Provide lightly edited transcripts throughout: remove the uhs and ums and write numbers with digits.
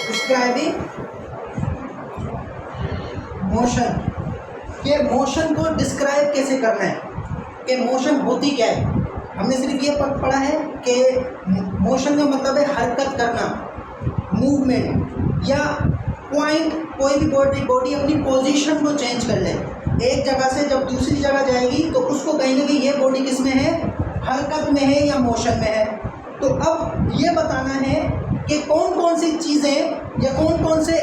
Describing motion. ये motion को describe कैसे करना है, कि मोशन होती क्या है। हमने सिर्फ ये पढ़ा है कि मोशन का मतलब है हरकत करना, मूवमेंट, या पॉइंट, कोई भी बॉडी अपनी पोजीशन को चेंज कर ले, एक जगह से जब दूसरी जगह जाएगी तो उसको कहेंगे कि ये बॉडी किस में है, हरकत में है या मोशन में है। तो अब ये बताना है कि कौन कौन सी चीज़ें या कौन कौन से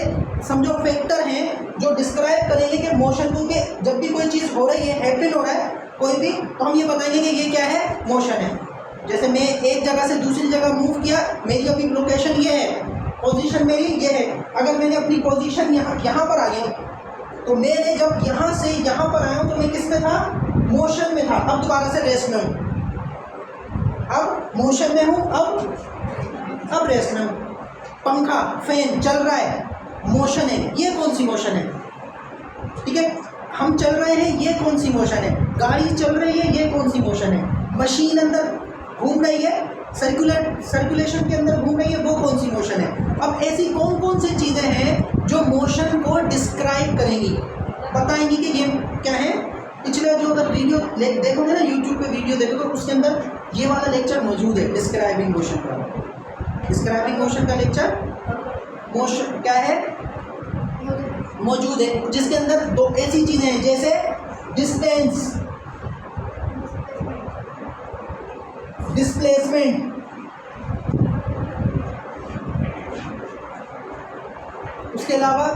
समझो फैक्टर हैं जो डिस्क्राइब करेंगे कि मोशन को, कि जब भी कोई चीज़ हो रही है, हैपन हो रहा है कोई भी, तो हम ये बताएंगे कि ये क्या है, मोशन है। जैसे मैं एक जगह से दूसरी जगह मूव किया, मेरी अभी लोकेशन ये है, पोजीशन मेरी ये है। अगर मैंने अपनी पोजीशन यहाँ पर आ गया, तो मैंने जब यहाँ से यहाँ पर आया हूँ तो मैं किस में था, मोशन में था। अब दोबारा से रेस्ट में हूँ, अब मोशन में हूँ, अब रेस्ट में हूँ। पंखा, फैन चल रहा है, मोशन है। ये कौन सी मोशन है, ठीक है। हम चल रहे हैं, ये कौन सी मोशन है। गाड़ी चल रही है, ये कौन सी मोशन है। मशीन अंदर घूम रही है, सर्कुलेशन के अंदर घूम रही है, वो कौन सी मोशन है। अब ऐसी कौन कौन सी चीज़ें हैं जो मोशन को डिस्क्राइब करेंगी, बताएंगी कि ये क्या है। पिछले जो अगर वीडियो देखोगे ना, यूट्यूब पे वीडियो देखोगे, उसके अंदर ये वाला लेक्चर मौजूद है, डिस्क्राइबिंग मोशन का। डिस्क्राइबिंग मोशन का लेक्चर मोशन क्या है, मौजूद है, जिसके अंदर दो ऐसी चीज़ें हैं जैसे डिस्टेंस, डिस्प्लेसमेंट, उसके अलावा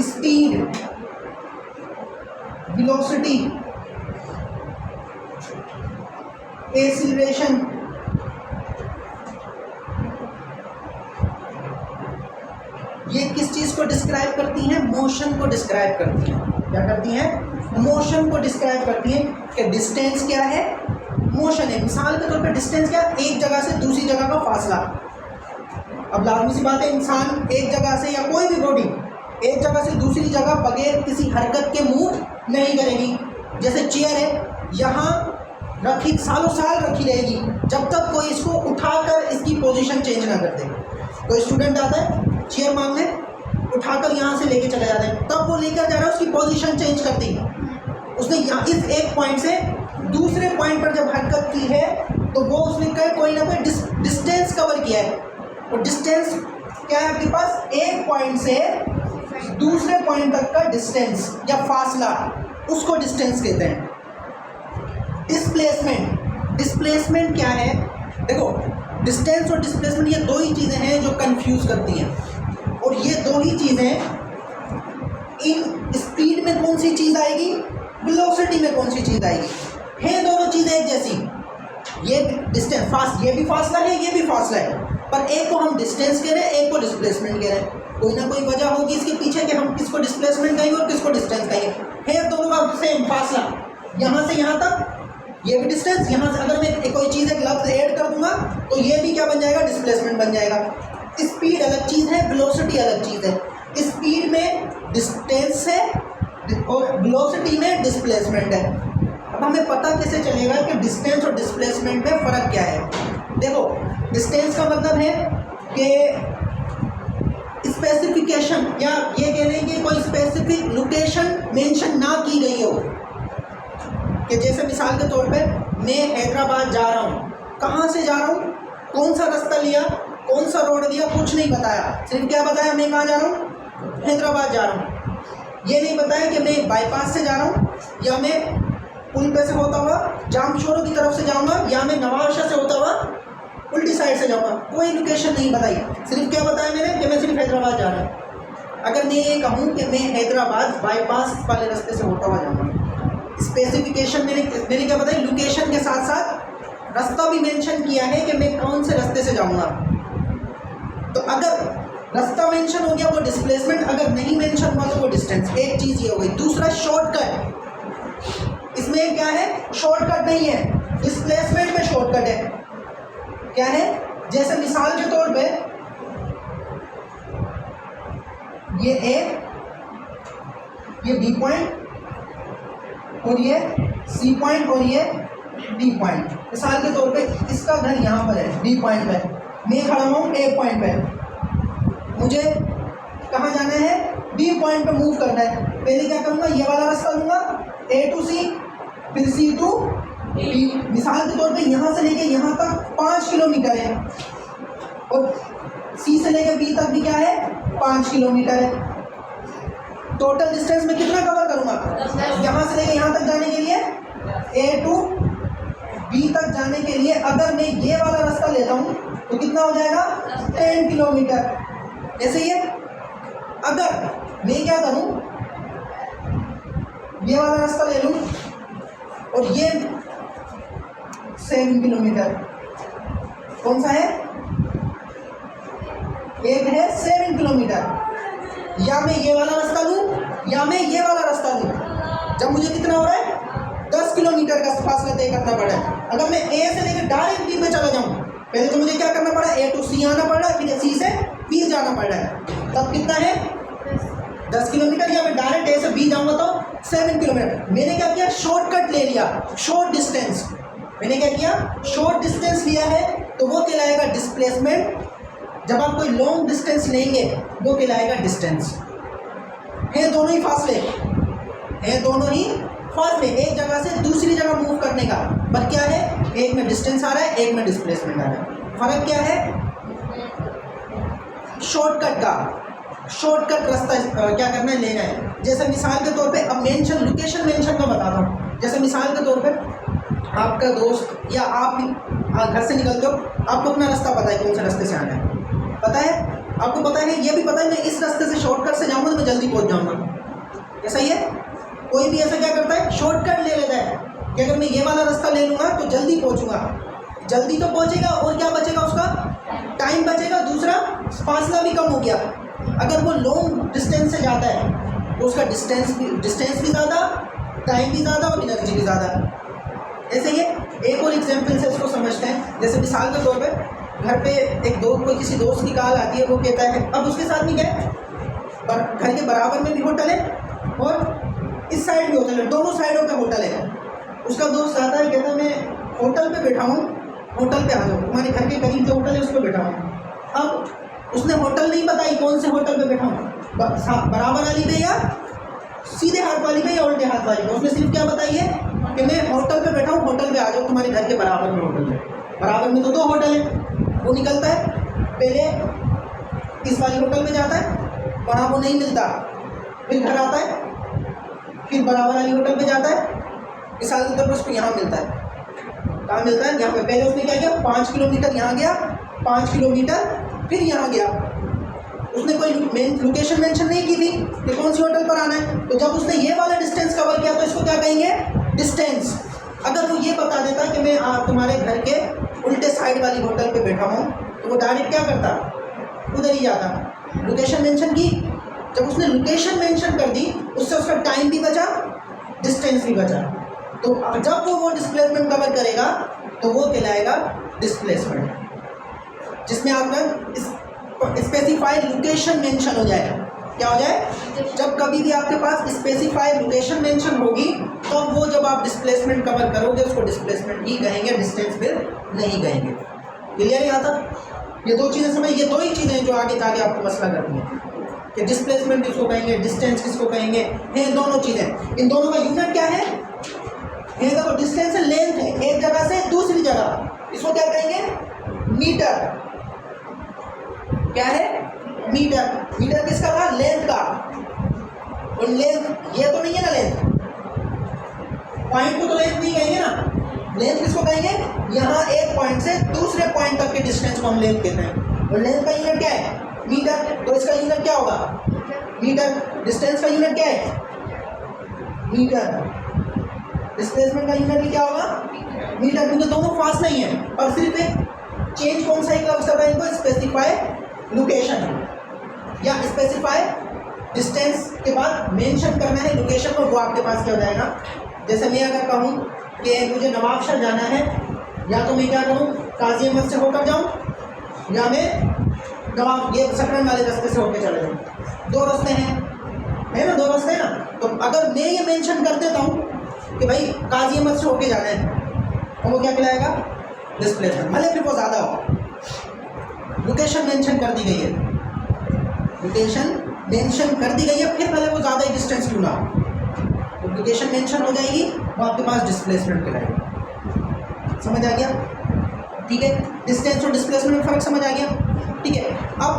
स्पीड, वेलोसिटी, एक्सीलरेशन। ये किस चीज़ को डिस्क्राइब करती हैं, मोशन को डिस्क्राइब करती हैं। क्या करती हैं, मोशन को डिस्क्राइब करती हैं। कि डिस्टेंस क्या है, मोशन है। मिसाल के तौर पे डिस्टेंस क्या, एक जगह से दूसरी जगह का फासला। अब लाजमी सी बात है, इंसान एक जगह से या कोई भी बॉडी एक जगह से दूसरी जगह बगैर किसी हरकत के मूव नहीं करेगी। जैसे चेयर है, यहाँ रखी सालों साल रखी रहेगी जब तक कोई इसको उठाकर इसकी पोजीशन चेंज ना कर दे। कोई स्टूडेंट आता है चेयर मांगने, उठाकर यहाँ से लेके चले जाते हैं, तब वो लेकर जा रहा है, उसकी पोजीशन चेंज कर दी। उसने यहाँ इस एक पॉइंट से दूसरे पॉइंट पर जब हरकत की है तो वो उसने कोई ना कोई डिस्टेंस कवर किया है। और डिस्टेंस क्या है आपके पास, एक पॉइंट से दूसरे पॉइंट तक का डिस्टेंस या फासला, उसको डिस्टेंस कहते हैं। डिस्प्लेसमेंट, डिस्प्लेसमेंट क्या है, देखो डिस्टेंस और डिस्प्लेसमेंट ये दो ही चीज़ें हैं जो कंफ्यूज करती हैं। और ये दो ही चीज़ें, इन स्पीड में कौन सी चीज़ आएगी, वेलोसिटी में कौन सी चीज़ आएगी, हैं दोनों चीज़ें एक जैसी। ये डिस्टेंस ये भी फासला है, ये भी फासला है, पर एक को हम डिस्टेंस कह रहे हैं, एक को डिस्प्लेसमेंट कह रहे हैं। कोई ना कोई वजह होगी इसके पीछे कि हम किसको डिस्प्लेसमेंट कहेंगे और किसको डिस्टेंस कहेंगे। है दोनों का सेम फासला, यहाँ से यहाँ तक ये भी डिस्टेंस, यहाँ से अगर मैं कोई चीज़ एक लफ्ज़ ऐड कर दूंगा तो ये भी क्या बन जाएगा, डिस्प्लेसमेंट बन जाएगा। स्पीड अलग चीज़ है, वेलोसिटी अलग चीज़ है। स्पीड में डिस्टेंस है और वेलोसिटी में डिस्प्लेसमेंट है। अब हमें पता कैसे चलेगा कि डिस्टेंस और डिस्प्लेसमेंट में फ़र्क क्या है। देखो डिस्टेंस का मतलब है कि स्पेसिफिकेशन, या ये कह रहे हैं कि कोई स्पेसिफिक लोकेशन मेंशन ना की गई हो। कि जैसे मिसाल के तौर पे मैं हैदराबाद जा रहा हूँ, कहाँ से जा रहा हूँ, कौन सा रास्ता लिया, कौन सा रोड लिया, कुछ नहीं बताया। सिर्फ क्या बताया, मैं कहाँ जा रहा हूँ, हैदराबाद जा रहा हूँ। ये नहीं बताया कि मैं बाईपास से जा रहा हूँ, या मैं पुल पे से होता हुआ जामशोरों की तरफ से जाऊँगा, या मैं नवाबशाह से होता हुआ उल्टी साइड से जाऊँगा। कोई लोकेशन नहीं बताई, सिर्फ क्या बताया मैंने कि मैं सिर्फ हैदराबाद जा रहा हूँ। अगर मैं ये कहूँ कि मैं हैदराबाद बाईपास वाले रास्ते से होता हुआ जाऊँगा, स्पेसिफिकेशन मैंने क्या बताई, लोकेशन के साथ साथ रास्ता भी मेंशन किया है कि मैं कौन से रास्ते से जाऊँगा। तो अगर रास्ता मेंशन हो गया वो डिस्प्लेसमेंट, अगर नहीं मेंशन हुआ तो वो डिस्टेंस। एक चीज़ ये हो गई। दूसरा शॉर्टकट, इसमें क्या है, शॉर्टकट नहीं है, डिस्प्लेसमेंट में शॉर्टकट है। क्या है, जैसे मिसाल के तौर पे ये ए, ये बी पॉइंट, और ये सी पॉइंट, और ये डी पॉइंट। मिसाल के तौर पे इसका घर यहाँ पर है, डी पॉइंट पे, मैं खड़ा हूँ ए पॉइंट पे। मुझे कहाँ जाना है, बी पॉइंट पे मूव करना है। पहले क्या करूँगा, ये वाला रास्ता लूँगा ए टू सी, फिर सी टू बी। मिसाल के तौर पे यहाँ से लेके यहाँ तक 5 किलोमीटर है और सी से लेके बी तक भी क्या है 5 किलोमीटर है। टोटल डिस्टेंस में कितना कवर करूँगा, यहाँ से लेके यहाँ तक जाने के लिए ए टू बी तक जाने के लिए अगर मैं ये वाला रास्ता लेता हूँ तो कितना हो जाएगा 10 किलोमीटर। ऐसे ही है, अगर मैं क्या करूँ, ये वाला रास्ता ले लूँ और ये 7 किलोमीटर, कौन सा है, एक है 7 किलोमीटर। या मैं ये वाला रास्ता लूँ या मैं ये वाला रास्ता लूँ, जब मुझे कितना हो रहा है 10 किलोमीटर का फासला तय करना पड़ा है। अगर मैं ए से लेकर डायरेक्ट बी में चला जाऊँ, पहले तो मुझे क्या करना पड़ा, ए टू सी आना पड़ रहा है, फिर सी से बी जाना पड़ रहा है, तब कितना है 10 किलोमीटर। या मैं डायरेक्ट ए से बी जाऊँगा तो 7 किलोमीटर। मैंने क्या किया, शॉर्टकट ले लिया, शॉर्ट डिस्टेंस। मैंने क्या किया, शॉर्ट डिस्टेंस लिया है तो वो कहलाएगा डिस्प्लेसमेंट। जब आप कोई लॉन्ग डिस्टेंस लेंगे वो कहलाएगा डिस्टेंस। है दोनों ही फासले, है दोनों ही फासले, एक जगह से दूसरी जगह मूव करने का। पर क्या है, एक में डिस्टेंस आ रहा है, एक में डिस्प्लेसमेंट आ रहा है। फर्क क्या है, शॉर्टकट का, शॉर्टकट रास्ता क्या करना है, लेना है। जैसे मिसाल के तौर पे अब मेंशन, लोकेशन मेंशन का बताता हूँ। जैसे मिसाल के तौर पे आपका दोस्त या आप घर से निकलते हो, आपको अपना रास्ता पता है, कौन से रास्ते से आना है पता है, आपको पता है, ये भी पता है मैं इस रास्ते से शॉर्टकट से जाऊँगा तो मैं जल्दी पहुँच जाऊँगा। ऐसा ही है, कोई भी ऐसा क्या करता है, शॉर्टकट ले लेता है कि अगर मैं ये वाला रास्ता ले लूँगा तो जल्दी पहुँचूँगा। जल्दी तो पहुँचेगा और क्या बचेगा, उसका टाइम बचेगा, दूसरा फासला भी कम हो गया। अगर वो लॉन्ग डिस्टेंस से जाता है तो उसका डिस्टेंस भी ज़्यादा, टाइम भी ज़्यादा और एनर्जी भी ज़्यादा। ऐसे ही एक और एग्जाम्पल से इसको समझते हैं। जैसे मिसाल के तौर पर घर पे एक दोस्त, कोई किसी दोस्त की कॉल आती है, वो कहता है, अब उसके साथ में क्या है, घर के बराबर में भी होटल है और इस साइड भी होटल है, दोनों साइडों पे होटल है। उसका दोस्त आता है, कहता है मैं होटल पे बैठा हूँ, होटल पे आ जाओ, तुम्हारे घर के करीब जो होटल है उस पर बैठा हूँ। अब उसने होटल नहीं बताई कौन से होटल पे बैठा हूँ, बराबर वाली पे या सीधे हाथ वाली पे या उल्टे हाथ वाली पे। उसने सिर्फ क्या बताई है कि मैं होटल पे बैठा हूँ, होटल पे आ जाओ, तुम्हारे घर के बराबर में होटल है। बराबर में तो 2 होटल है। वो निकलता है, पहले इस वाली होटल में जाता है, वहाँ वो नहीं मिलता, फिर घर आता है, फिर बराबर वाली होटल पे जाता है, मिसाल के तौर पर उसको यहाँ मिलता है। कहाँ मिलता है, यहाँ पे। पहले उसने क्या किया, 5 किलोमीटर यहाँ गया, 5 किलोमीटर फिर यहाँ गया। उसने कोई लोकेशन मेंशन नहीं की थी कि कौन सी होटल पर आना है। तो जब उसने ये वाला डिस्टेंस कवर किया तो इसको क्या कहेंगे, डिस्टेंस। अगर वो ये बता देता कि मैं तुम्हारे घर के उल्टे साइड वाली होटल पे बैठा हूँ, तो वो डायरेक्ट क्या करता, उधर ही जाता। लोकेशन मेंशन की, जब उसने लोकेशन मेंशन कर दी उससे उसका टाइम भी बचा, डिस्टेंस भी बचा। तो जब वो डिस्प्लेसमेंट कवर करेगा तो वो कहलाएगा डिस्प्लेसमेंट, जिसमें आपका स्पेसिफाइड लोकेशन मेंशन हो जाए। क्या हो जाए, जब कभी भी आपके पास स्पेसिफाइड लोकेशन मेंशन होगी तो वो जब आप डिस्प्लेसमेंट कवर करोगे उसको डिस्प्लेसमेंट ही कहेंगे, डिस्टेंस फिर नहीं कहेंगे। क्लियर है यहाँ तक? ये 2 चीज़ें समझ, ये 2 ही चीज़ें जो आगे जाके आपको मसला करती हैं कि डिस्प्लेसमेंट किसको कहेंगे, डिस्टेंस किसको कहेंगे। हैं दोनों चीज़ें, इन दोनों का यूनिट क्या है, ये देखो डिस्टेंस लेंथ है एक जगह से दूसरी जगह, इसको क्या कहेंगे, मीटर। क्या है, मीटर। मीटर किसका था, लेंथ का। और लेंथ ये तो नहीं है ना, लेंथ पॉइंट को तो लेंथ नहीं कहेंगे ना, लेंथ किसको कहेंगे, यहाँ एक पॉइंट से दूसरे पॉइंट तक के डिस्टेंस को हम लेंथ कहते हैं। और लेंथ का यूनिट क्या है, मीटर। तो इसका यूनिट क्या होगा, मीटर। डिस्टेंस का यूनिट क्या है, मीटर। डिस्प्लेसमेंट का यूनिट भी क्या होगा, मीटर। क्योंकि दोनों फास्ट नहीं है, और सिर्फ एक चेंज कौन सा एक लफ्ज़ कर रहा है इनको, स्पेसिफाई लोकेशन या स्पेसिफाई डिस्टेंस के बाद मेंशन करना है लोकेशन को, वो आपके पास क्या हो जाएगा। जैसे मैं अगर कहूँ कि मुझे नवाबशाह जाना है, या तो मैं क्या करूँ, काजी अहमद से होकर जाऊँ या मैं नवाब ये सकरन वाले रास्ते से होकर चले जाऊँ। 2 रास्ते हैं, है ना, 2 रास्ते हैं ना। तो अगर मैं ये मेंशन कर देता हूँ कि भाई काजी अहमद से होकर जाना है, तो वो क्या कहलाएगा, डिस्प्लेसमेंट। भले फिर वो ज़्यादा हो, लोकेशन मेंशन कर दी गई है। लोकेशन मेंशन कर दी गई है, फिर भले वो ज़्यादा ही डिस्टेंस क्यों ना हो, तो लोकेशन मेंशन हो जाएगी, वो आपके पास डिस्प्लेसमेंट कहलाएगी। समझ आ गया? ठीक है, डिस्टेंस और डिस्प्लेसमेंट में फ़र्क समझ आ गया? ठीक है, अब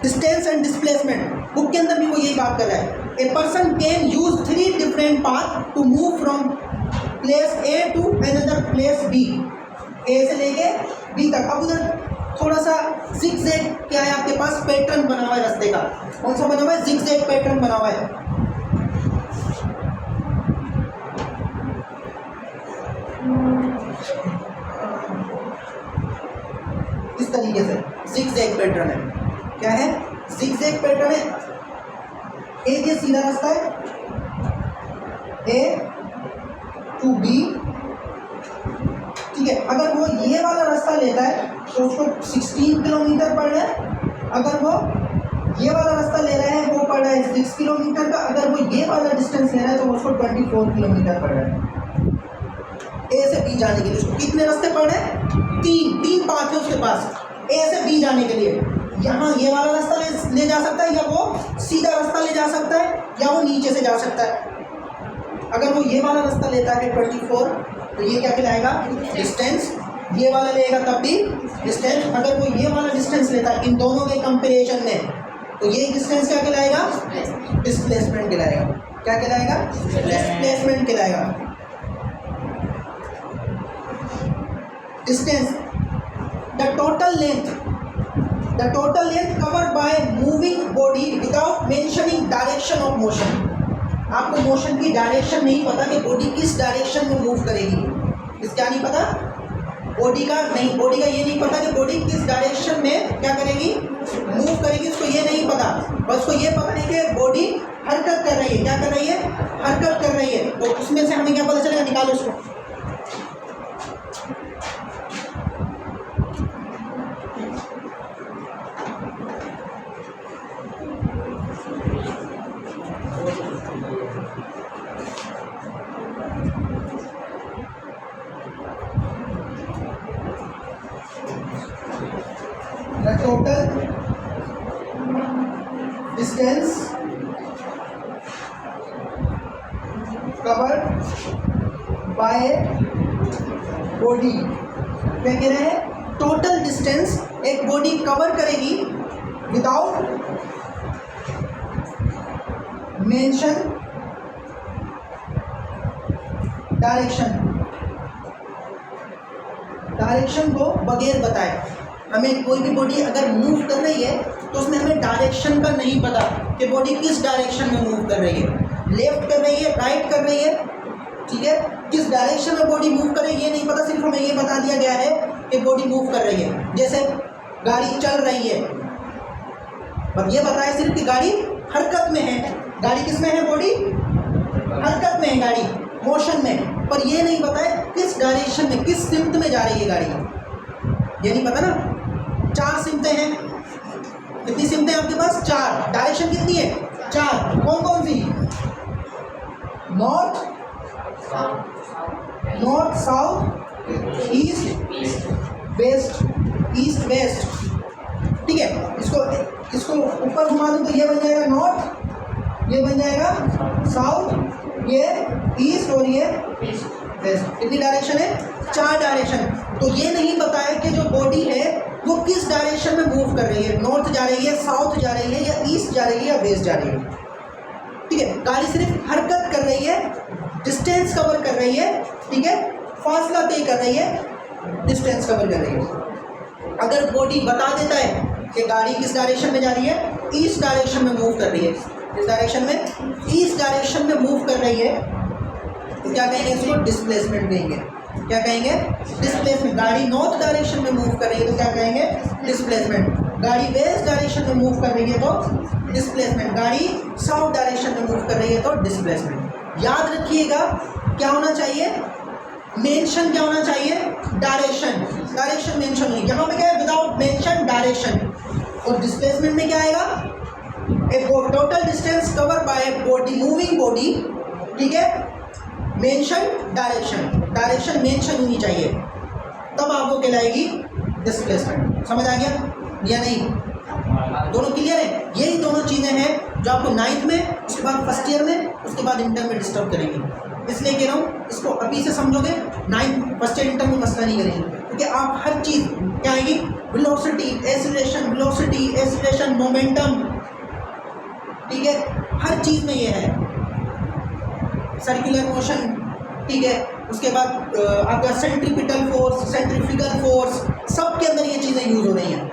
डिस्टेंस एंड डिस्प्लेसमेंट बुक के अंदर भी वो यही बात कर रहा है। A person can use 3 different path to move from place A to another place B, A से लेके बी तक। अब उधर थोड़ा सा जिगजैग क्या है आपके पास, पैटर्न बना हुआ है रास्ते का। कौन सा बना हुआ है? जिगजैग पैटर्न बना हुआ है। इस तरीके से जिगजैग पैटर्न है। क्या है? जिगजैग पैटर्न है। एक ये सीधा रास्ता है ए टू बी, ठीक है। अगर वो ये वाला रास्ता लेता है तो उसको 16 किलोमीटर पड़ रहा है। अगर वो ये वाला रास्ता ले रहा है वो पड़ रहा है 6 किलोमीटर का। अगर वो ये वाला डिस्टेंस ले रहा है तो उसको 24 किलोमीटर पड़ रहा है। ए से बी जाने के लिए उसको कितने रास्ते पड़ रहे हैं? 3 पाथ है उसके पास ए से बी जाने के लिए। यहाँ ये वाला रास्ता ले जा सकता है, या वो सीधा रास्ता ले जा सकता है, या वो नीचे से जा सकता है। अगर वो ये वाला रास्ता लेता है 24, तो ये क्या कहलाएगा? डिस्टेंस। ये वाला लेगा तब भी डिस्टेंस। अगर वो ये वाला डिस्टेंस लेता है इन दोनों के कंपैरिजन में, तो ये डिस्टेंस क्या कहलाएगा? डिस्प्लेसमेंट कहलाएगा। क्या कहलाएगा? डिस्प्लेसमेंट कहलाएगा। Distance the total length covered by moving body without mentioning direction of motion. आपको मोशन की डायरेक्शन नहीं पता कि बॉडी किस डायरेक्शन में मूव करेगी। किस क्या नहीं पता? बॉडी का ये नहीं पता कि बॉडी किस डायरेक्शन में क्या करेगी, मूव करेगी। उसको ये नहीं पता, बस उसको ये पता है कि बॉडी हरकत कर रही है। क्या कर रही है? हरकत कर रही है। तो उसमें से हमें क्या पता चलेगा? निकालो उसको। The total distance covered by body, क्या कह रहे हैं? टोटल डिस्टेंस एक बॉडी कवर करेगी विदाउट मेंशन डायरेक्शन को बगैर बताए। हमें कोई भी बॉडी अगर मूव कर रही है तो उसमें हमें डायरेक्शन का नहीं पता कि बॉडी किस डायरेक्शन में मूव कर रही है, लेफ्ट कर रही है, राइट कर रही है, ठीक है। किस डायरेक्शन में बॉडी मूव कर रही है ये नहीं पता, सिर्फ हमें ये बता दिया गया है कि बॉडी मूव कर रही है। जैसे गाड़ी चल रही है, बस ये बताया सिर्फ कि गाड़ी हरकत में है। गाड़ी किस में है? बॉडी हरकत में है, गाड़ी मोशन में। पर ये नहीं बताया किस डायरेक्शन में, किस सिमत में जा रही है गाड़ी, ये नहीं पता ना। 4 सिमतें हैं। कितनी सिमतें हैं आपके पास? 4। डायरेक्शन कितनी है? 4। कौन कौन सी? North, south, east, west. East west, ठीक है। इसको ऊपर घुमा दूँ तो ये बन जाएगा नॉर्थ, ये बन जाएगा साउथ, ये ईस्ट और ये वेस्ट। कितनी डायरेक्शन है? 4 डायरेक्शन। तो ये नहीं पता है कि जो बॉडी है वो किस डायरेक्शन में मूव कर रही है, नॉर्थ जा रही है, साउथ जा रही है, या ईस्ट जा रही है, या वेस्ट जा रही है, ठीक है। गाड़ी सिर्फ हरकत कर रही है, डिस्टेंस कवर कर रही है, ठीक है, फासला तय कर रही है, डिस्टेंस कवर कर रही है। अगर बॉडी बता देता है कि गाड़ी किस डायरेक्शन में जा रही है, ईस्ट डायरेक्शन में मूव कर रही है, किस डायरेक्शन में? ईस्ट डायरेक्शन में मूव कर रही है, तो क्या कहेंगे? इसको डिस्प्लेसमेंट कहेंगे। क्या कहेंगे? डिस्प्लेसमेंट। गाड़ी नॉर्थ डायरेक्शन में मूव कर रही है तो क्या कहेंगे? डिस्प्लेसमेंट। गाड़ी वेस्ट डायरेक्शन में मूव कर रही है तो डिस्प्लेसमेंट। गाड़ी साउथ डायरेक्शन में मूव कर रही है तो डिस्प्लेसमेंट। याद रखिएगा क्या होना चाहिए? मेंशन क्या होना चाहिए? डायरेक्शन मेंशन नहीं। यहाँ पे क्या है? Without mention direction. और डिस्प्लेसमेंट में क्या आएगा? A total distance cover by body, moving body, ठीक है, मेंशन डायरेक्शन मेंशन होनी चाहिए, तब आपको कहलाएगी डिस्प्लेसमेंट। समझ आ गया? या नहीं? दोनों क्लियर है? यही दोनों चीज़ें हैं जो आपको 9th में, उसके बाद फर्स्ट ईयर में, उसके बाद इंटर में डिस्टर्ब करेंगी। इसलिए कह रहा हूँ इसको अभी से समझोगे, 9th फर्स्ट ईयर इंटर में मसला नहीं करेंगे, क्योंकि आप हर चीज़ क्या आएगी, वेलोसिटी, एक्सीलरेशन, मोमेंटम, ठीक है, हर चीज़ में ये है, सर्कुलर मोशन, ठीक है, उसके बाद आपका सेंट्रीपिटल फोर्स, सेंट्रीफ्यूगल फोर्स, सब के अंदर ये चीज़ें यूज हो रही हैं।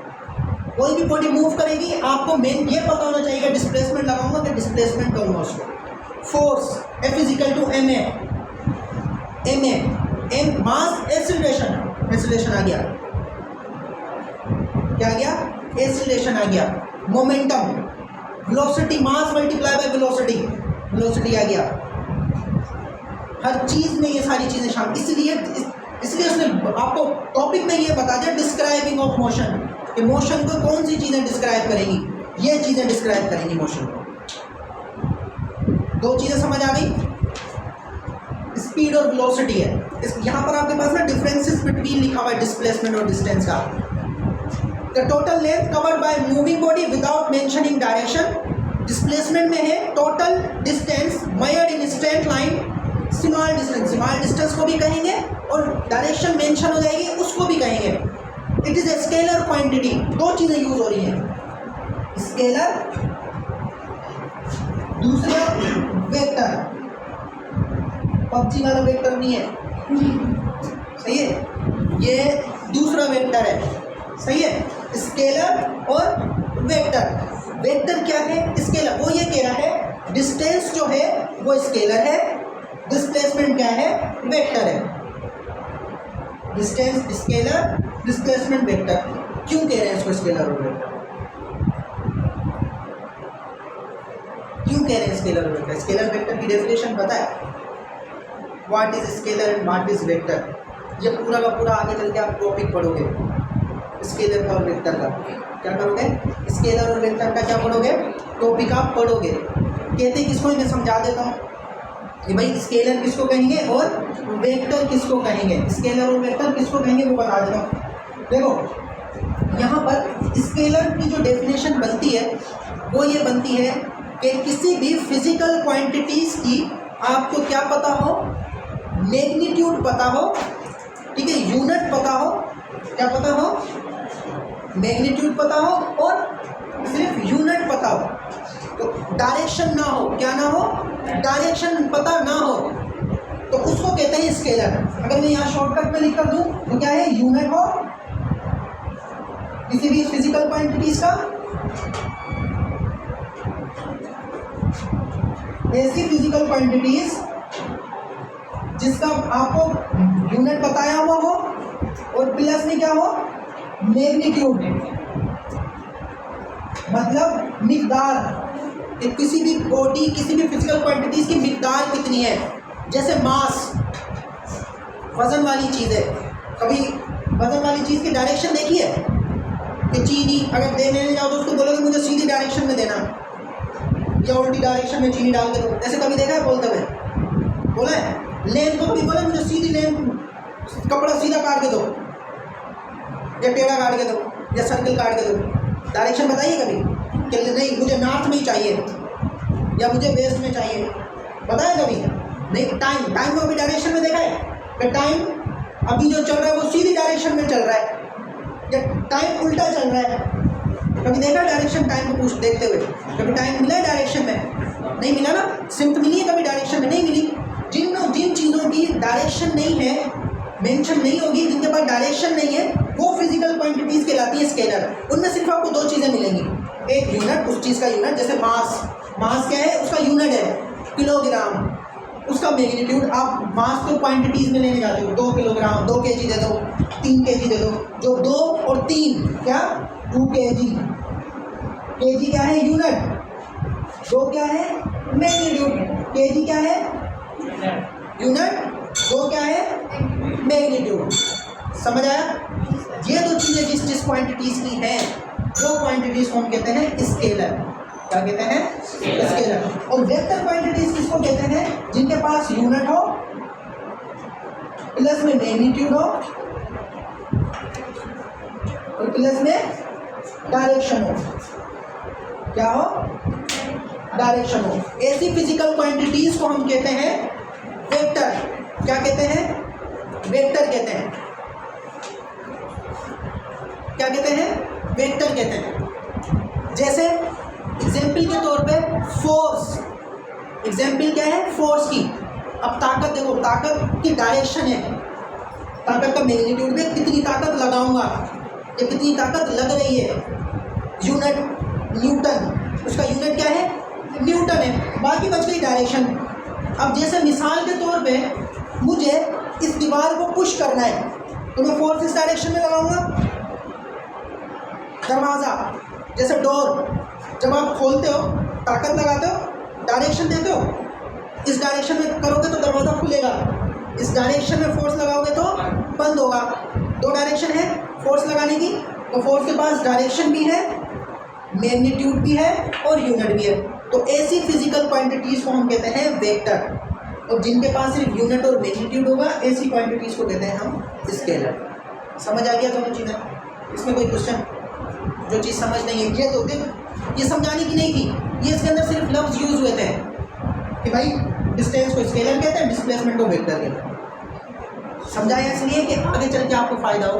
कोई भी बॉडी मूव करेगी, आपको मेन ये पता होना चाहिए कि डिस्प्लेसमेंट लगाऊंगा कि डिस्प्लेसमेंट करूँगा उसको। Force F = ma, m mass acceleration आ गया, क्या आ गया? एक्सीलरेशन आ गया। Momentum, velocity, mass multiply by velocity आ गया। हर चीज़ में ये सारी चीज़ें शामिल, इसलिए उसने आपको टॉपिक में ये बता दिया डिस्क्राइबिंग ऑफ मोशन, कि मोशन को कौन सी चीज़ें डिस्क्राइब करेंगी, ये चीज़ें डिस्क्राइब करेंगी मोशन को। दो चीज़ें समझ आ गई, स्पीड और वेलोसिटी है। यहाँ पर आपके पास ना डिफरेंसेस बिटवीन लिखा हुआ है डिस्प्लेसमेंट और डिस्टेंस का। The total length covered by moving body without mentioning direction, displacement में है total distance measured in straight line, small distance को भी कहेंगे और डायरेक्शन मेंशन हो जाएगी उसको भी कहेंगे। It is a scalar quantity, दो चीजें यूज हो रही हैं, स्केलर, दूसरा वेक्टर। पबजी वाला वेक्टर नहीं है, सही है, ये दूसरा वेक्टर है, सही है, स्केलर और वेक्टर। वेक्टर क्या है? स्केलर। वो ये कह रहा है डिस्टेंस जो है वो स्केलर है, डिस्प्लेसमेंट क्या है? वेक्टर है। Distance scalar, displacement vector. क्यों कह रहे हैं इसको स्केलर और वेक्टर? क्यों कह रहे हैं स्केलर और वेक्टर? स्केलर वेक्टर की डेफिनेशन पता है? What is scalar and what is vector? ये पूरा का पूरा आगे चल के आप टॉपिक पढ़ोगे स्केलर का और वेक्टर का। क्या करोगे? स्केलर और वेक्टर का क्या पढ़ोगे? टॉपिक आप पढ़ोगे। कहते किसको, मैं समझा देता हूँ कि भाई स्केलर किसको कहेंगे और वेक्टर किसको कहेंगे। स्केलर और वेक्टर किसको कहेंगे वो बता देता हूँ। देखो यहाँ पर स्केलर की जो डेफिनेशन बनती है वो ये बनती है कि किसी भी फिजिकल क्वांटिटीज़ की आपको क्या पता हो, मैग्नीट्यूड पता हो, ठीक है, यूनिट पता हो, क्या पता हो, मैग्नीट्यूड पता हो और सिर्फ यूनिट पता हो, तो डायरेक्शन ना हो, क्या ना हो, डायरेक्शन पता ना हो, तो उसको कहते हैं स्केलर। अगर मैं यहाँ शॉर्टकट में लिख कर दूँ तो क्या है, यूनिट हो किसी भी फिजिकल क्वांटिटीज का, ऐसी फिजिकल क्वांटिटीज जिसका आपको यूनिट बताया हुआ हो और प्लस में क्या हो, मैग्नीट्यूड, मतलब मिकदार, कि किसी भी बॉडी, किसी भी फिजिकल क्वांटिटीज की मिकदार कितनी है। जैसे मास, वजन वाली चीज़ है, कभी वजन वाली चीज़ की डायरेक्शन देखी है कि चीनी अगर देने जाओ तो उसको बोलोगे मुझे सीधी डायरेक्शन में देना या उल्टी डायरेक्शन में चीनी डाल के दो, ऐसे कभी देखा है बोलते हुए? बोला है? लेंथ को कभी बोला मुझे सीधी लेंथ, कपड़ा सीधा काट के दो या टेढ़ा काट के दो या सर्कल काट के दो, डायरेक्शन बताइए कभी कि नहीं मुझे नॉर्थ में ही चाहिए या मुझे वेस्ट में चाहिए, बताया कभी? नहीं। टाइम को अभी डायरेक्शन में देखा है कि टाइम अभी जो चल रहा है वो सीधी डायरेक्शन में चल रहा है या टाइम उल्टा चल रहा है? कभी देखा डायरेक्शन टाइम को पूछ देखते हुए? कभी टाइम मिला है डायरेक्शन में? नहीं मिला ना। सिम्त मिली है कभी डायरेक्शन में? नहीं मिली। जिन चीज़ों की डायरेक्शन नहीं है, मेंशन नहीं होगी, जिनके पास डायरेक्शन नहीं है, वो फिजिकल क्वांटिटीज़ कहलाती है स्केलर। उनमें सिर्फ आपको दो चीज़ें मिलेंगी, एक यूनिट, उस चीज़ का यूनिट, जैसे मास क्या है, उसका यूनिट है किलोग्राम, उसका मैग्नीट्यूड। आप मास को क्वांटिटीज़ में लेने जाते हो, 2 किलोग्राम, 2 kg दे दो, 3 kg दे दो, जो 2 और 3 क्या 2 kg। kg क्या है, यूनिट, 2 क्या है, मैग्नीट्यूड, kg क्या है, यूनिट, 2 क्या है, मैग्नीट्यूड। समझ आया? ये दो चीज़ें जिस क्वांटिटीज़ की हैं वो क्वांटिटीज़ को हम कहते हैं स्केलर। क्या कहते हैं? स्केलर। और वेक्टर क्वांटिटीज़ किसको कहते हैं? जिनके पास यूनिट हो, प्लस में मैग्नीट्यूड हो और प्लस में डायरेक्शन हो, क्या हो, डायरेक्शन हो। ऐसी फिजिकल क्वांटिटीज को हम कहते हैं वेक्टर। क्या कहते हैं, वेक्टर कहते हैं। क्या कहते हैं, वेक्टर कहते हैं। जैसे एग्जाम्पल के तौर पे फोर्स, एग्जाम्पल क्या है, फोर्स की। अब ताकत देखो, ताकत की डायरेक्शन है, ताकत का मैग्नीट्यूड में कितनी ताकत लगाऊंगा या कितनी ताकत लग रही है, यूनिट न्यूटन, उसका यूनिट क्या है, न्यूटन है। बाकी बच गई डायरेक्शन। अब जैसे मिसाल के तौर पे मुझे इस दीवार को पुश करना है तो मैं फोर्स इस डायरेक्शन में लगाऊंगा। दरवाज़ा, जैसे डोर, जब आप खोलते हो ताकत लगाते हो, डायरेक्शन देते हो, इस डायरेक्शन में करोगे तो दरवाज़ा खुलेगा, इस डायरेक्शन में फोर्स लगाओगे तो बंद होगा। दो डायरेक्शन है फोर्स लगाने की, तो फोर्स के पास डायरेक्शन भी है, मैग्नीट्यूड भी है और यूनिट भी है। तो ऐसी फिजिकल क्वांटिटीज़ को हम कहते हैं वेक्टर, और जिनके पास सिर्फ यूनिट और मैग्नीट्यूड होगा ऐसी क्वांटिटीज़ को कहते हैं हम स्केलर। समझ आ गया दोनों चीज़ें? इसमें कोई क्वेश्चन? जो चीज़ समझ नहीं है ये तो देख, ये समझाने की नहीं थी, ये इसके अंदर सिर्फ लफ्ज़ यूज़ हुए थे कि भाई डिस्टेंस को स्केलर कहते हैं, डिस्प्लेसमेंट को वेक्टर कहते हैं। समझाया इसलिए कि आगे चल के आपको फ़ायदा हो।